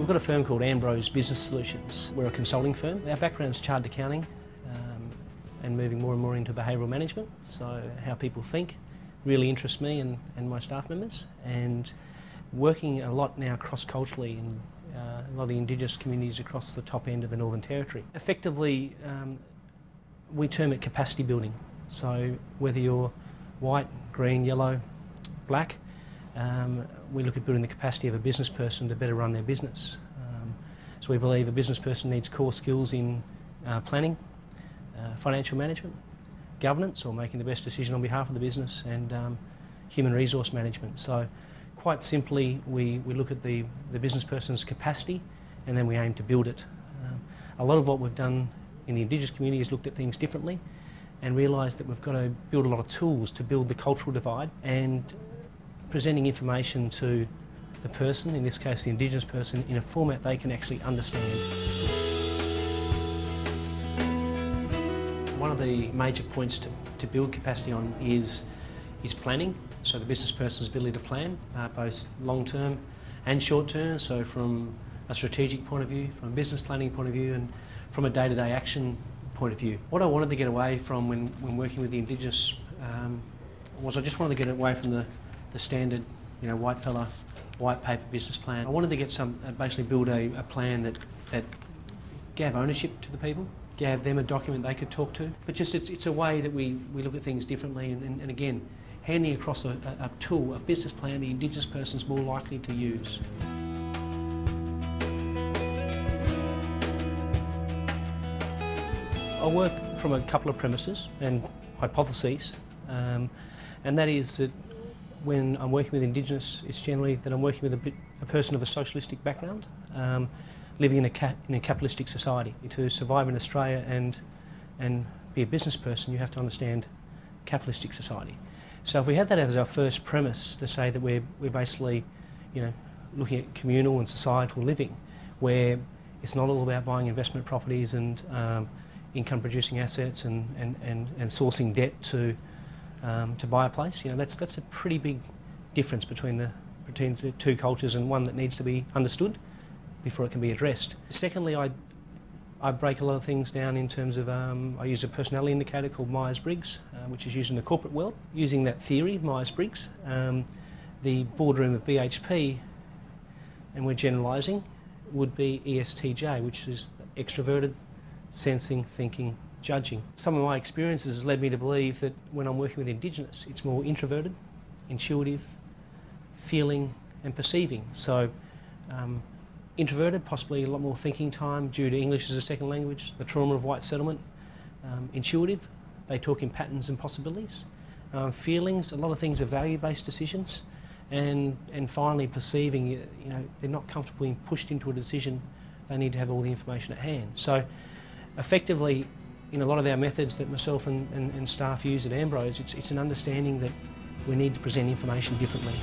got a firm called Ambrose Business Solutions. We're a consulting firm. Our background is chartered accounting and moving more and more into behavioural management. So how people think really interests me and my staff members, and working a lot now cross-culturally in a lot of the indigenous communities across the top end of the Northern Territory. Effectively, we term it capacity building. So whether you're white, green, yellow, black, we look at building the capacity of a business person to better run their business. So we believe a business person needs core skills in planning, financial management, governance, or making the best decision on behalf of the business, and human resource management. So quite simply, we look at the business person's capacity, and then we aim to build it. A lot of what we've done in the Indigenous community is looked at things differently and realised that we've got to build a lot of tools to build the cultural divide, and presenting information to the person, in this case the Indigenous person, in a format they can actually understand. One of the major points to build capacity on is planning. So the business person's ability to plan, both long-term and short-term, so from a strategic point of view, from a business planning point of view, and from a day-to-day action point of view. What I wanted to get away from when working with the Indigenous was I just wanted to get away from the standard, white fella, white paper business plan. I wanted to get basically build a plan that gave ownership to the people, gave them a document they could talk to. But just it's a way that we look at things differently, and again, handing across a tool, a business plan the Indigenous person's more likely to use. I work from a couple of premises and hypotheses, and that is that when I'm working with Indigenous, it's generally that I'm working with a person of a socialistic background, living in a capitalistic society. To survive in Australia and be a business person, you have to understand capitalistic society. So if we have that as our first premise, to say that we're basically, looking at communal and societal living, where it's not all about buying investment properties and income-producing assets and sourcing debt to buy a place, that's a pretty big difference between the two cultures, and one that needs to be understood before it can be addressed. Secondly, I break a lot of things down in terms of, I use a personality indicator called Myers-Briggs, which is used in the corporate world. Using that theory, Myers-Briggs, the boardroom of BHP, and we're generalising, would be ESTJ, which is extroverted, sensing, thinking, judging. Some of my experiences has led me to believe that when I'm working with Indigenous, it's more introverted, intuitive, feeling and perceiving. So introverted, possibly a lot more thinking time due to English as a second language, the trauma of white settlement. Intuitive, they talk in patterns and possibilities. Feelings, a lot of things are value-based decisions. And finally perceiving, they're not comfortable being pushed into a decision. They need to have all the information at hand. So effectively, in a lot of our methods that myself and staff use at Ambrose, it's an understanding that we need to present information differently.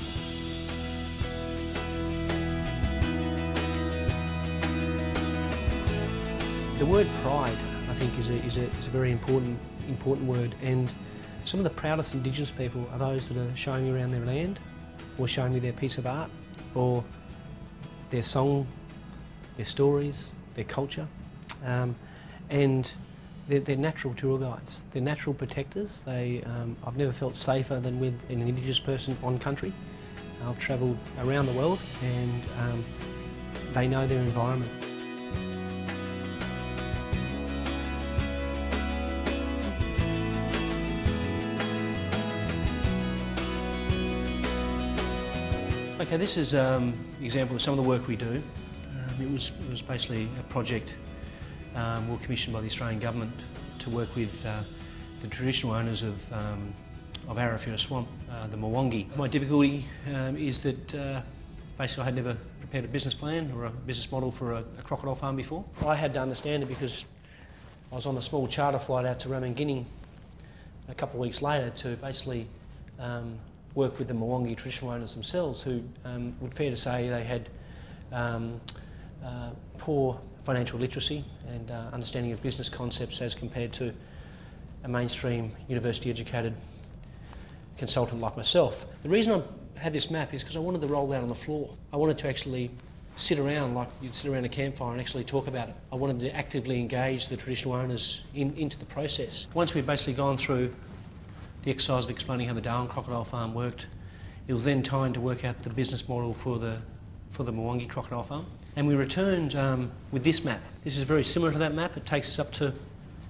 The word pride, I think, is a very important word, and some of the proudest Indigenous people are those that are showing me around their land, or showing me their piece of art, or their song, their stories, their culture, and they're natural tour guides. They're natural protectors. I've never felt safer than with an Indigenous person on country. I've travelled around the world, and they know their environment. Okay, this is an example of some of the work we do. It was basically a project we were commissioned by the Australian Government to work with the traditional owners of Arafura Swamp, the Mwangi. My difficulty is that basically I had never prepared a business plan or a business model for a crocodile farm before. I had to understand it because I was on a small charter flight out to Ramingining a couple of weeks later to basically work with the Mwangi traditional owners themselves, who would fair to say they had poor financial literacy and understanding of business concepts as compared to a mainstream university educated consultant like myself. The reason I had this map is because I wanted to roll that on the floor. I wanted to actually sit around like you'd sit around a campfire and actually talk about it. I wanted to actively engage the traditional owners into the process. Once we'd basically gone through the exercise of explaining how the Darwin crocodile farm worked, it was then time to work out the business model for the Mwangi crocodile farm. And we returned with this map. This is very similar to that map. It takes us up to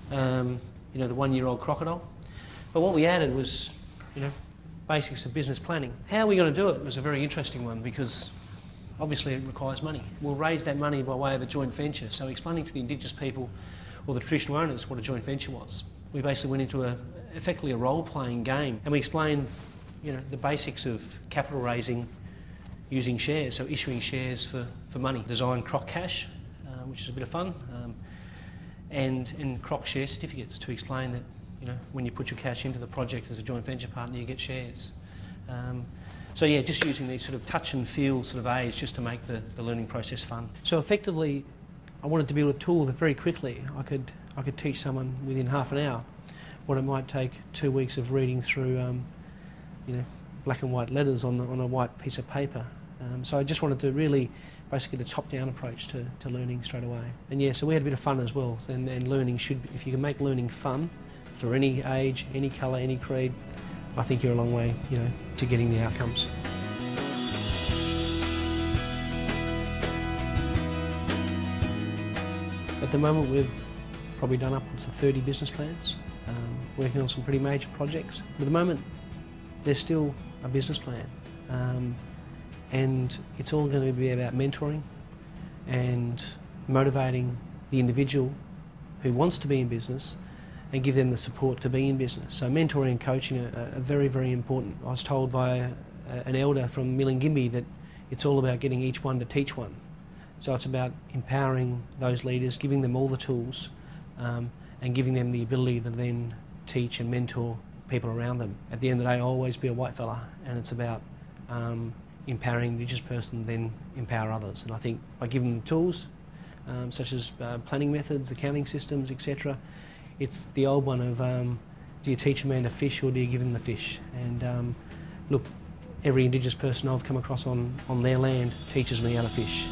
the 1-year-old crocodile. But what we added was, basics of business planning. How we're going to do it was a very interesting one because obviously it requires money. We'll raise that money by way of a joint venture. So explaining to the Indigenous people or the traditional owners what a joint venture was. We basically went into effectively a role-playing game, and we explained the basics of capital raising using shares, so issuing shares for money. Design croc cash, which is a bit of fun, and croc share certificates to explain that when you put your cash into the project as a joint venture partner, you get shares. So yeah, just using these sort of touch and feel sort of aids just to make the learning process fun. So effectively, I wanted to build a tool that very quickly I could teach someone within half an hour what it might take 2 weeks of reading through black and white letters on a white piece of paper. So I just wanted to really basically the top-down approach to learning straight away. And yeah, so we had a bit of fun as well. And learning should, if you can make learning fun for any age, any colour, any creed, I think you're a long way, to getting the outcomes. At the moment, we've probably done upwards of 30 business plans, working on some pretty major projects. But at the moment, there's still a business plan, and it's all going to be about mentoring and motivating the individual who wants to be in business and give them the support to be in business. So mentoring and coaching are very, very important. I was told by an elder from Milingimbi that it's all about getting each one to teach one. So it's about empowering those leaders, giving them all the tools, and giving them the ability to then teach and mentor people around them. At the end of the day, I'll always be a white fella, and it's about empowering the Indigenous person, then empower others. And I think by giving them the tools, such as planning methods, accounting systems, etc., it's the old one of do you teach a man to fish or do you give him the fish? And look, every Indigenous person I've come across on their land teaches me how to fish.